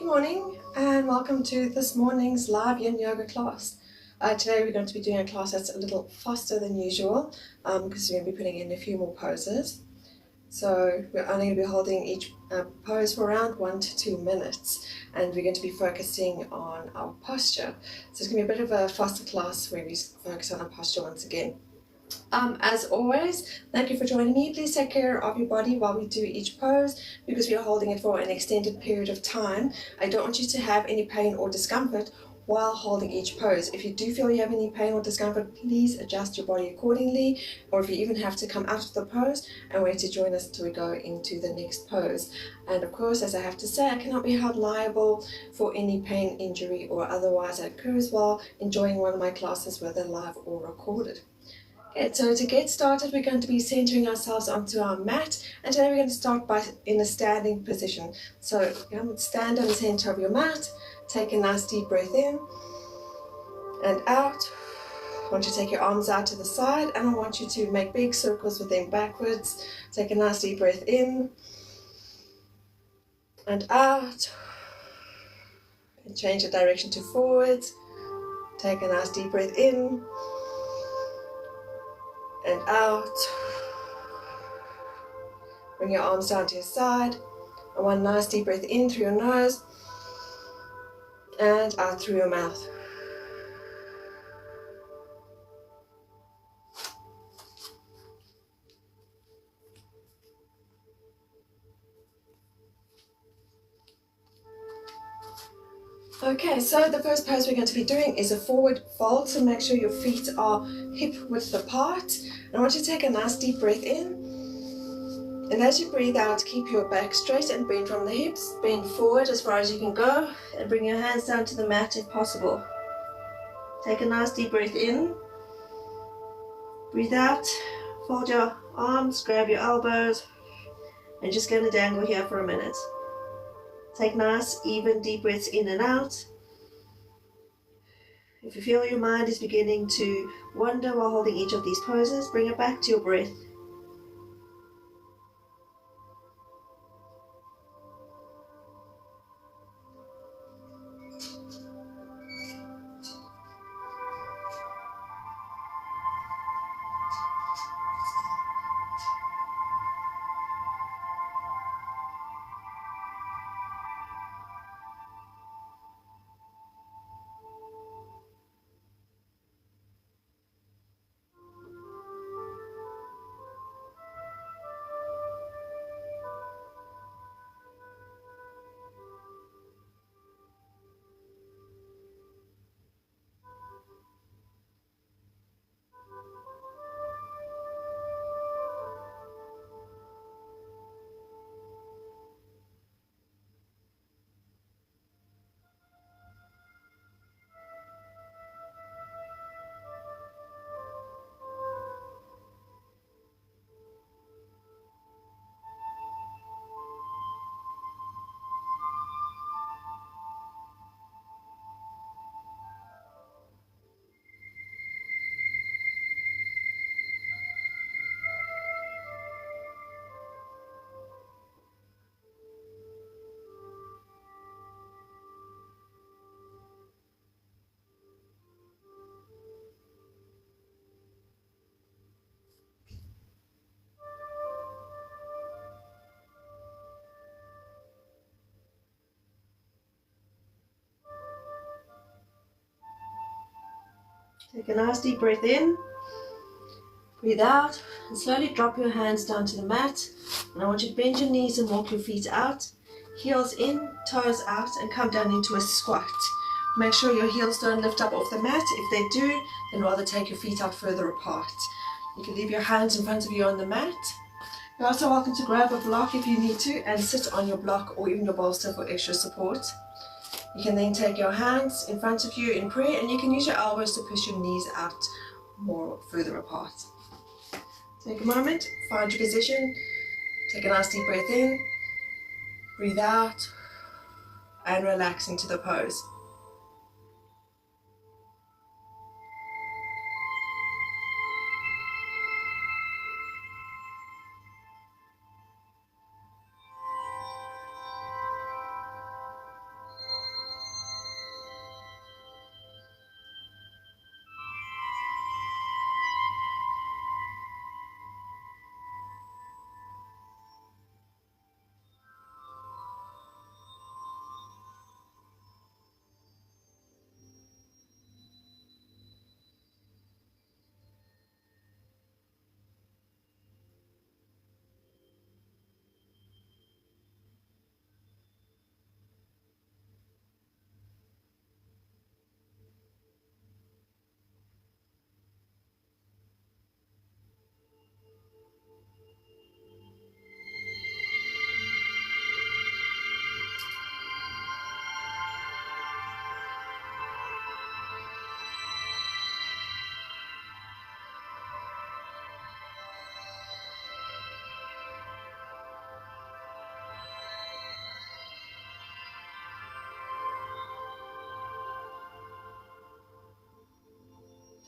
Good morning and welcome to this morning's live Yin Yoga class. Today we're going to be doing a class that's a little faster than usual because we're going to be putting in a few more poses. So we're only going to be holding each pose for around 1 to 2 minutes, and we're going to be focusing on our posture. So it's going to be a bit of a faster class where we focus on our posture once again. As always, thank you for joining me. Please take care of your body while we do each pose because we are holding it for an extended period of time. I don't want you to have any pain or discomfort while holding each pose. If you do feel you have any pain or discomfort, please adjust your body accordingly, or if you even have to come out of the pose and wait to join us until we go into the next pose. And of course, as I have to say, I cannot be held liable for any pain, injury or otherwise that occurs while enjoying one of my classes, whether live or recorded. Okay, so to get started, we're going to be centering ourselves onto our mat, and today we're going to start in a standing position. So stand in the center of your mat, take a nice deep breath in and out. I want you to take your arms out to the side, and I want you to make big circles with them backwards. Take a nice deep breath in and out, and change the direction to forwards. Take a nice deep breath in and out. Bring your arms down to your side. And one nice deep breath in through your nose and out through your mouth. Okay, so the first pose we're going to be doing is a forward fold. So make sure your feet are hip width apart. And I want you to take a nice deep breath in. And as you breathe out, keep your back straight and bend from the hips. Bend forward as far as you can go and bring your hands down to the mat if possible. Take a nice deep breath in. Breathe out. Fold your arms, grab your elbows, and just going to dangle here for a minute. Take nice, even, deep breaths in and out. If you feel your mind is beginning to wander while holding each of these poses, bring it back to your breath. Take a nice deep breath in, breathe out, and slowly drop your hands down to the mat. And I want you to bend your knees and walk your feet out, heels in, toes out, and come down into a squat. Make sure your heels don't lift up off the mat. If they do, then rather take your feet out further apart. You can leave your hands in front of you on the mat. You're also welcome to grab a block if you need to and sit on your block or even your bolster for extra support. You can then take your hands in front of you in prayer, and you can use your elbows to push your knees out more further apart. Take a moment, find your position, take a nice deep breath in, breathe out, and relax into the pose.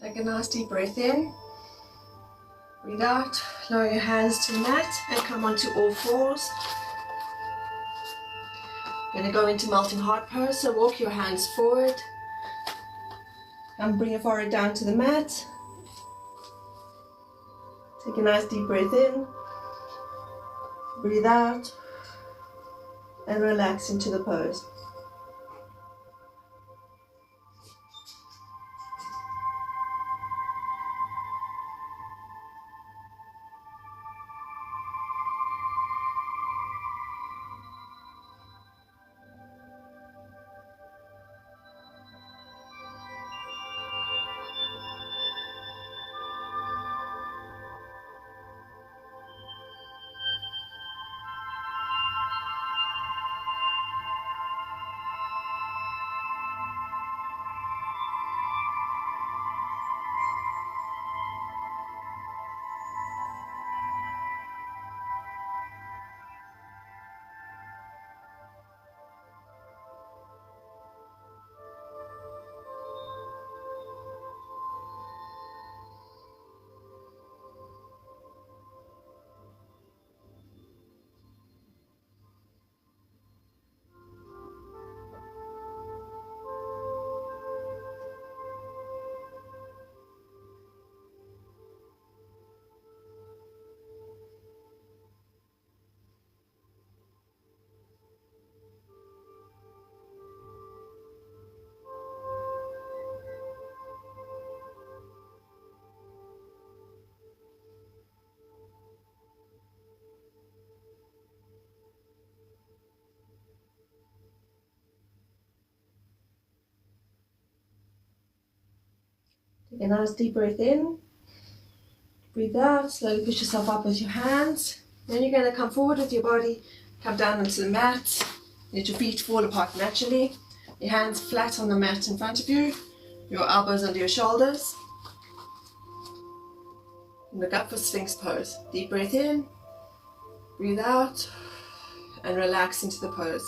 Take a nice deep breath in. Breathe out. Lower your hands to the mat and come onto all fours. We're going to go into melting heart pose, so walk your hands forward and bring your forehead down to the mat. Take a nice deep breath in. Breathe out and relax into the pose. Take a nice deep breath in. Breathe out. Slowly push yourself up with your hands. Then you're going to come forward with your body, come down onto the mat. Let your feet fall apart naturally. Your hands flat on the mat in front of you. Your elbows under your shoulders. Look up for Sphinx pose. Deep breath in. Breathe out. And relax into the pose.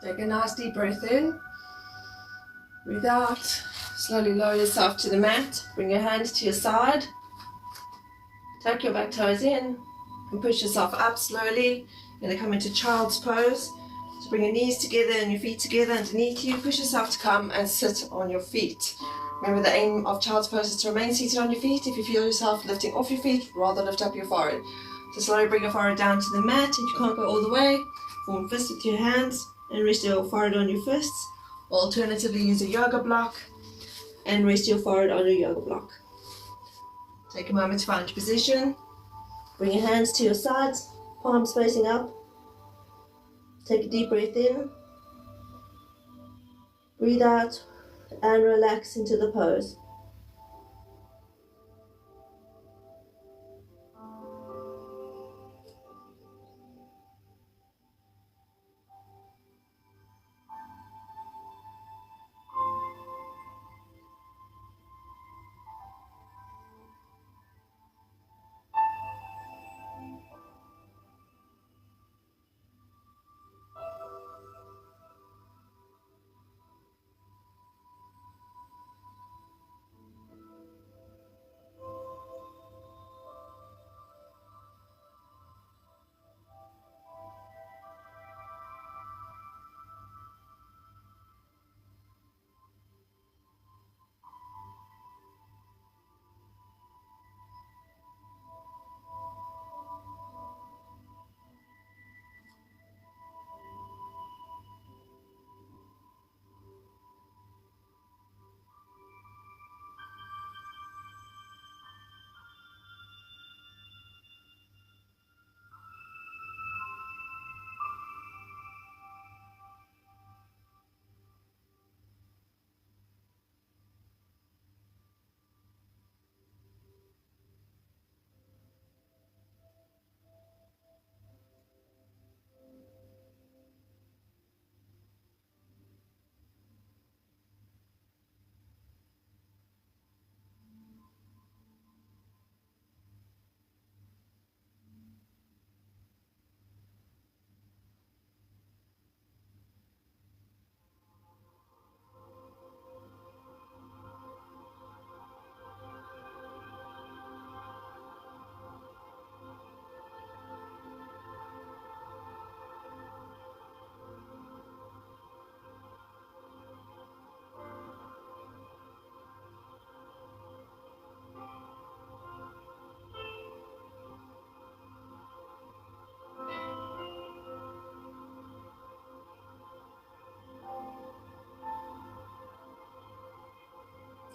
Take a nice deep breath in. Breathe out. Slowly lower yourself to the mat. Bring your hands to your side. Tuck your back toes in and push yourself up slowly. You're going to come into child's pose. So bring your knees together and your feet together underneath you. Push yourself to come and sit on your feet. Remember, the aim of child's pose is to remain seated on your feet. If you feel yourself lifting off your feet, rather lift up your forehead. So slowly bring your forehead down to the mat. If you can't go all the way, form fists with your hands and rest your forehead on your fists. Or alternatively, use a yoga block and rest your forehead on your yoga block. Take a moment to find your position. Bring your hands to your sides, palms facing up. Take a deep breath in. Breathe out and relax into the pose.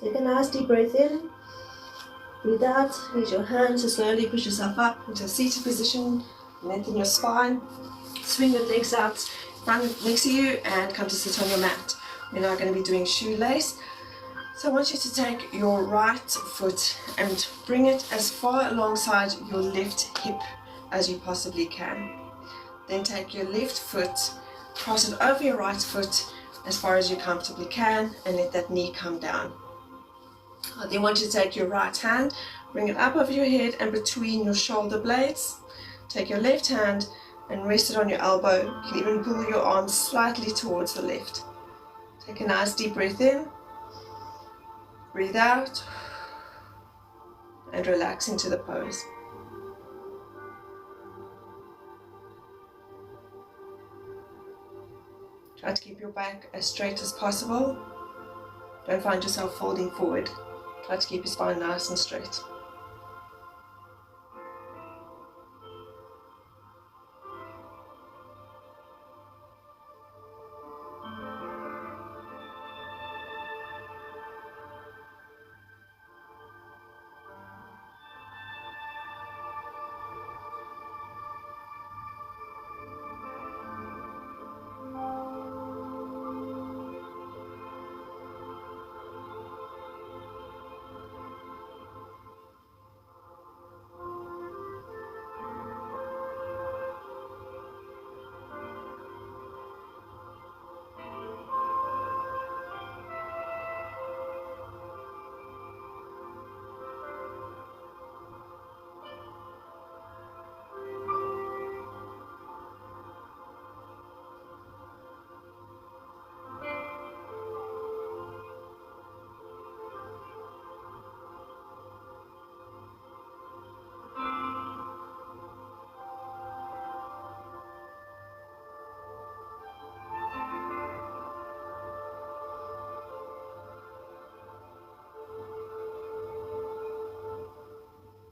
Take a nice deep breath in. Breathe out. Use your hands to slowly push yourself up into a seated position. Lengthen your spine. Swing your legs out front next to you and come to sit on your mat. We're now going to be doing shoelace. So I want you to take your right foot and bring it as far alongside your left hip as you possibly can. Then take your left foot, cross it over your right foot as far as you comfortably can, and let that knee come down. I then want you to take your right hand, bring it up over your head and between your shoulder blades. Take your left hand and rest it on your elbow. You can even pull your arm slightly towards the left. Take a nice deep breath in. Breathe out and relax into the pose. Try to keep your back as straight as possible. Don't find yourself folding forward. Try to keep your spine nice and straight.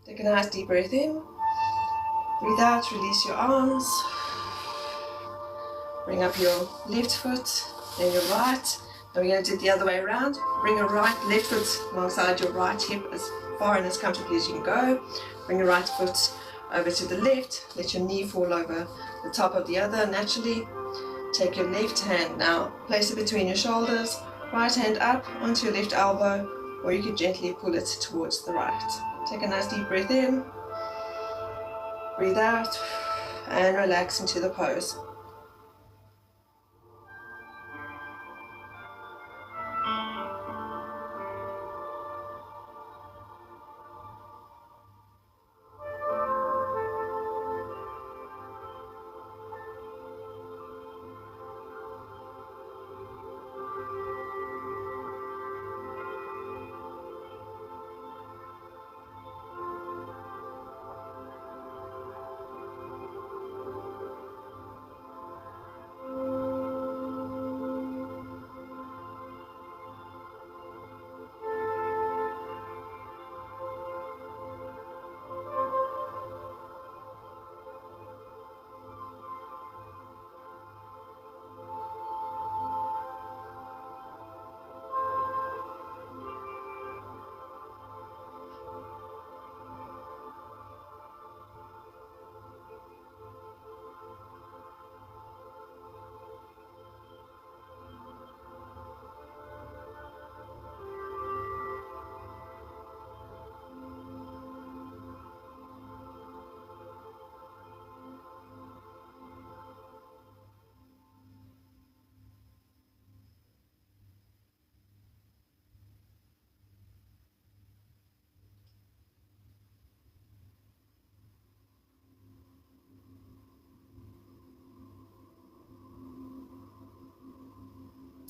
Take a nice deep breath in. Breathe out, release your arms. Bring up your left foot, then your right. And we're going to do it the other way around. Bring your left foot alongside your right hip as far and as comfortably as you can go. Bring your right foot over to the left. Let your knee fall over the top of the other naturally. Take your left hand now, place it between your shoulders. Right hand up onto your left elbow, or you can gently pull it towards the right. Take a nice deep breath in. Breathe out and relax into the pose.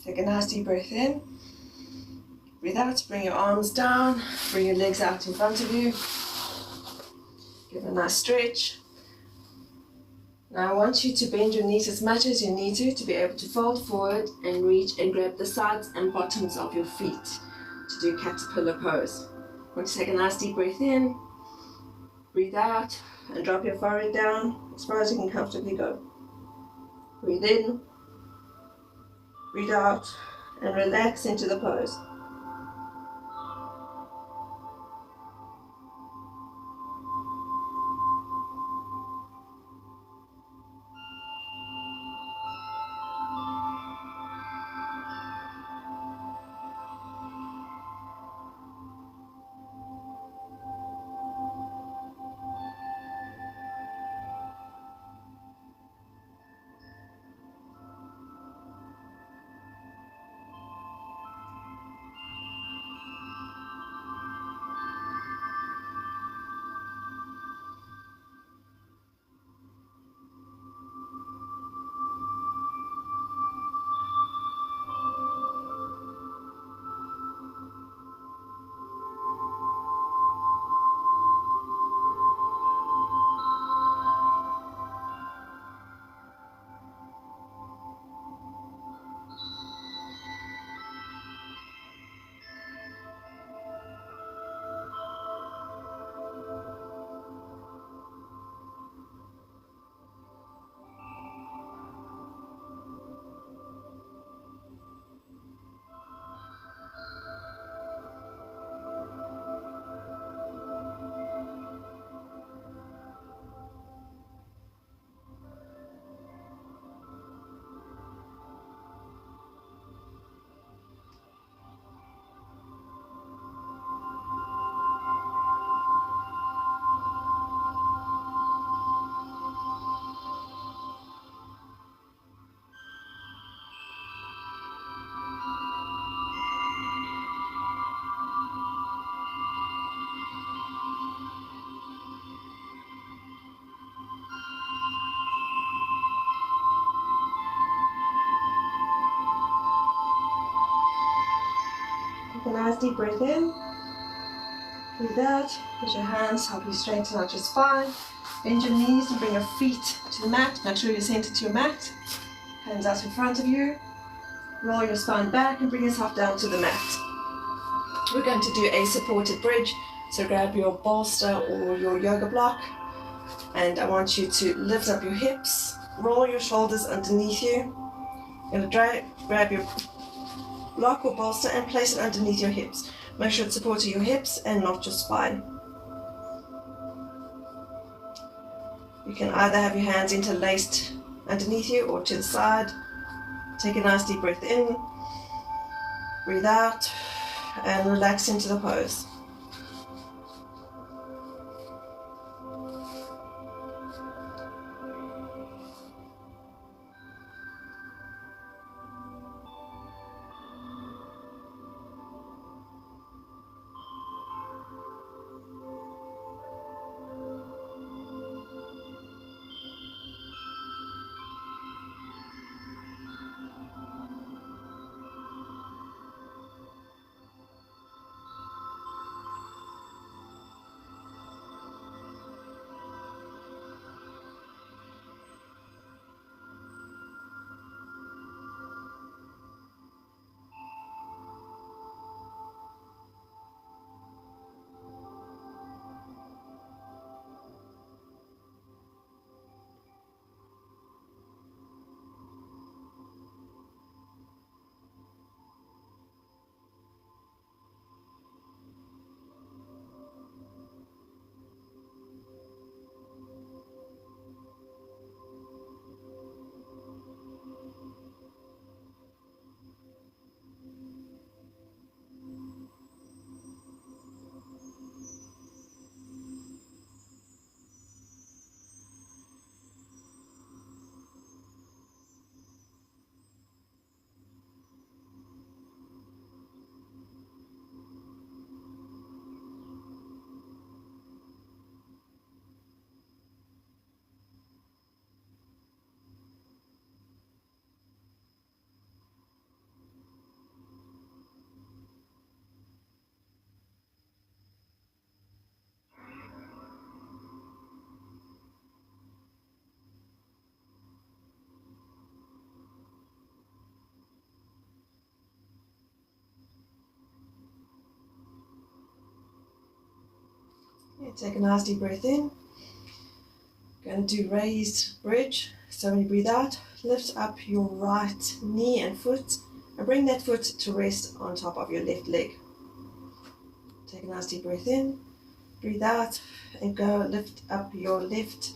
Take a nice deep breath in. Breathe out, bring your arms down, bring your legs out in front of you. Give a nice stretch. Now I want you to bend your knees as much as you need to be able to fold forward and reach and grab the sides and bottoms of your feet to do caterpillar pose. I want to take a nice deep breath in, breathe out and drop your forehead down as far as you can comfortably go. Breathe in, breathe out and relax into the pose. Take a nice deep breath in. Breathe out. Put your hands, help you straighten out your spine. Bend your knees and bring your feet to the mat. Make sure you're centered to your mat. Hands out in front of you. Roll your spine back and bring yourself down to the mat. We're going to do a supported bridge So grab your bolster or your yoga block, and I want you to lift up your hips, roll your shoulders underneath you. You're going to grab your block or bolster and place it underneath your hips. Make sure it's supporting your hips and not your spine. You can either have your hands interlaced underneath you or to the side. Take a nice deep breath in, breathe out, and relax into the pose. Take a nice deep breath in. Going to do raised bridge. So when you breathe out, lift up your right knee and foot and bring that foot to rest on top of your left leg. Take a nice deep breath in, breathe out, and go lift up your left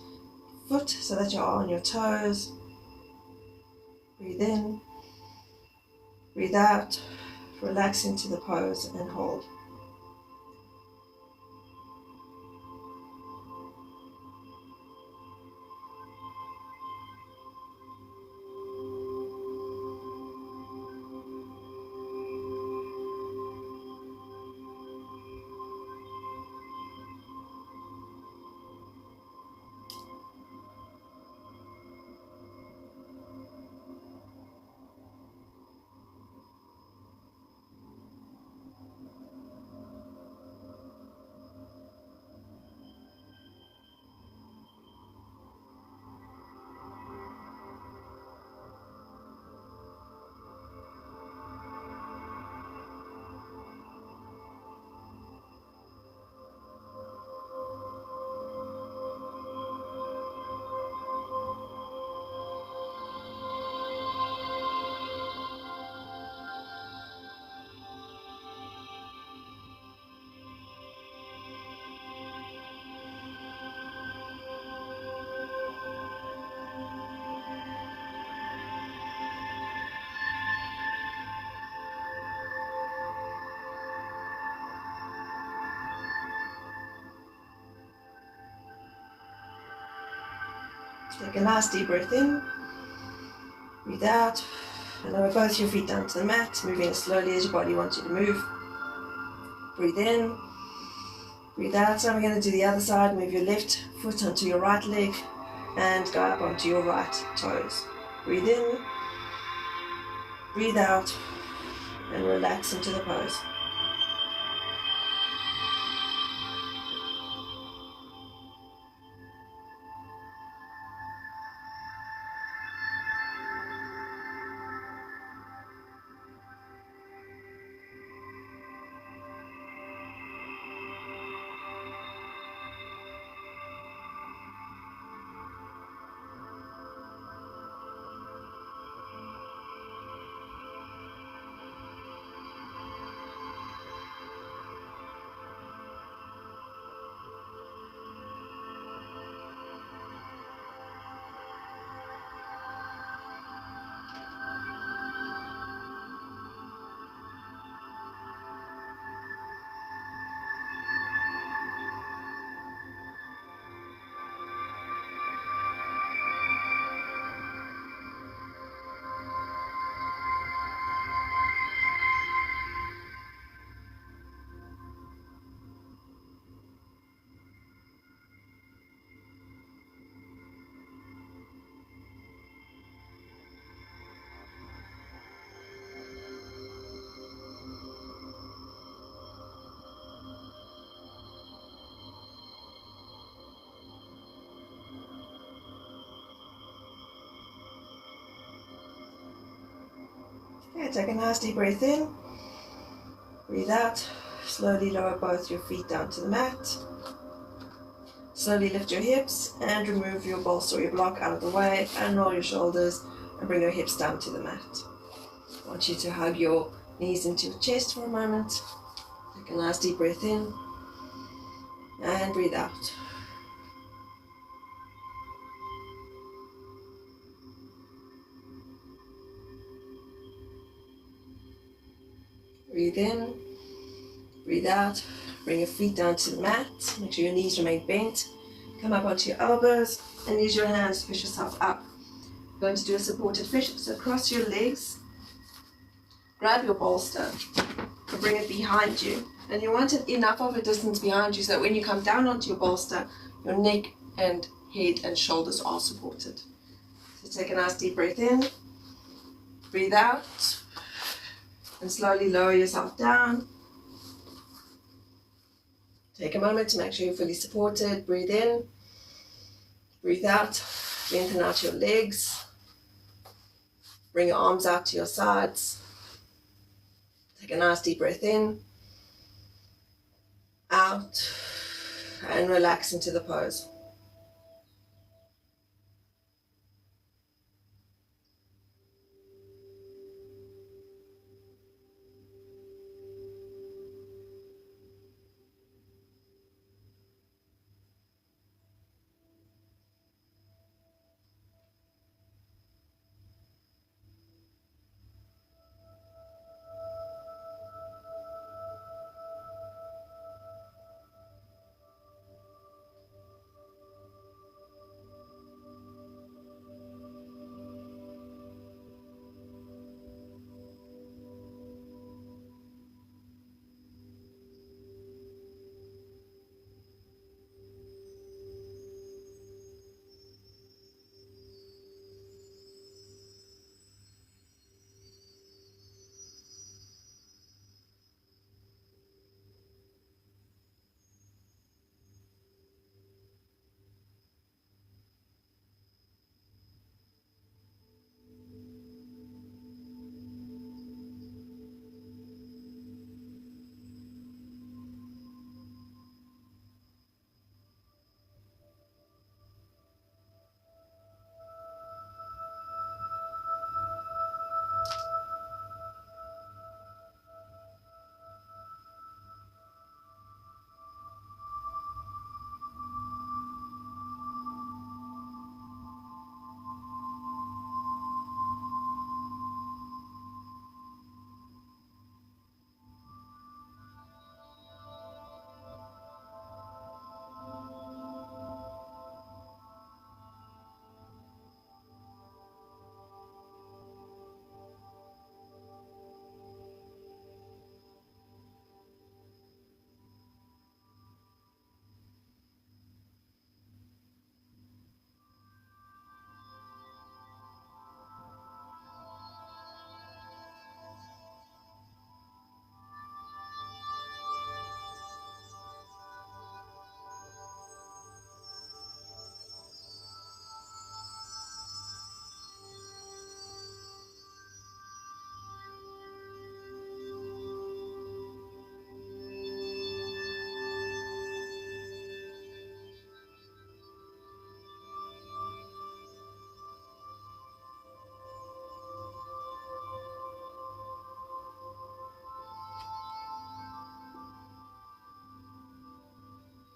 foot so that you're on your toes. Breathe in, breathe out, relax into the pose and hold. Take a nice deep breath in, breathe out, and lower both your feet down to the mat, moving as slowly as your body wants you to move. Breathe in, breathe out. So we're going to do the other side. Move your left foot onto your right leg and go up onto your right toes. Breathe in, breathe out, and relax into the pose. Okay, take a nice deep breath in. Breathe out. Slowly lower both your feet down to the mat. Slowly lift your hips and remove your bolster or your block out of the way and roll your shoulders and bring your hips down to the mat. I want you to hug your knees into your chest for a moment. Take a nice deep breath in and breathe out. Breathe in, breathe out. Bring your feet down to the mat. Make sure your knees remain bent. Come up onto your elbows and use your hands to push yourself up. You're going to do a supported fish. So cross your legs, grab your bolster, and bring it behind you. And you want it enough of a distance behind you so that when you come down onto your bolster, your neck and head and shoulders are supported. So take a nice deep breath in, breathe out, and slowly lower yourself down. Take a moment to make sure you're fully supported. Breathe in, breathe out, lengthen out your legs, bring your arms out to your sides. Take a nice deep breath in, out, and relax into the pose.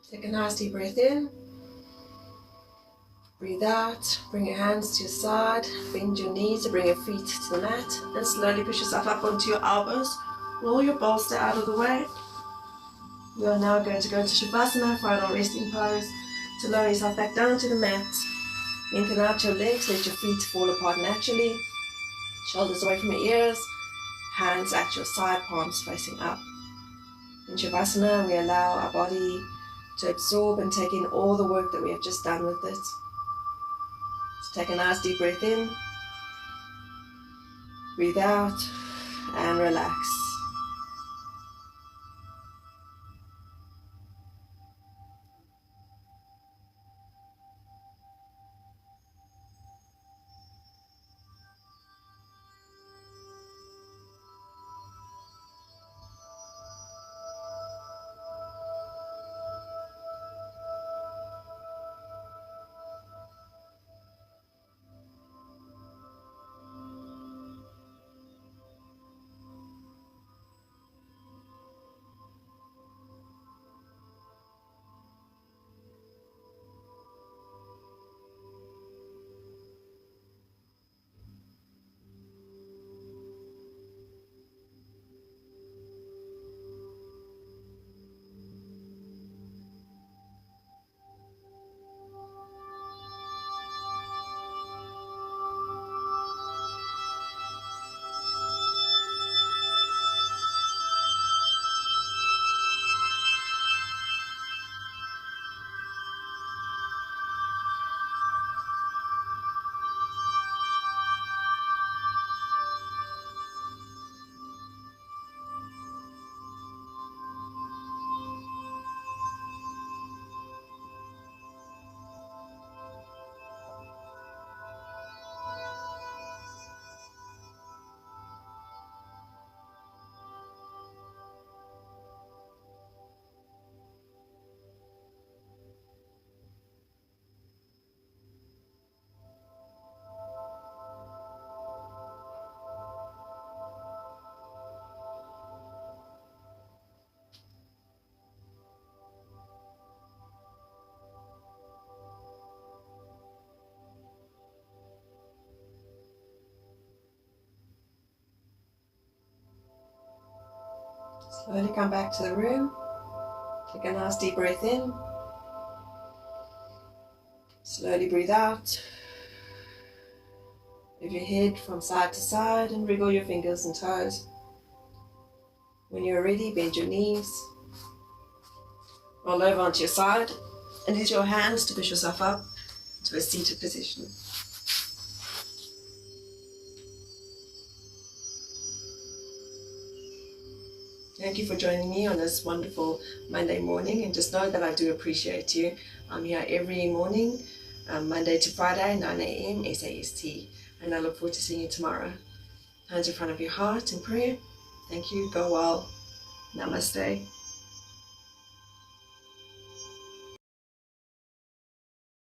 Take a nice deep breath in, breathe out, bring your hands to your side, bend your knees to bring your feet to the mat, and slowly push yourself up onto your elbows. Roll your bolster out of the way. We are now going to go into Shavasana, final resting pose, to lower yourself back down to the mat. Lengthen out your legs, let your feet fall apart naturally. Shoulders away from your ears, hands at your side, palms facing up. In Shavasana, we allow our body to absorb and take in all the work that we have just done with it. So take a nice deep breath in, breathe out, and relax. Slowly come back to the room. Take a nice deep breath in. Slowly breathe out. Move your head from side to side and wriggle your fingers and toes. When you're ready, bend your knees. Roll over onto your side and use your hands to push yourself up to a seated position. Thank you for joining me on this wonderful Monday morning, and just know that I do appreciate you. I'm here every morning, Monday to Friday, 9 a.m. SAST, and I look forward to seeing you tomorrow. Hands in front of your heart in prayer. Thank you. Go well. Namaste.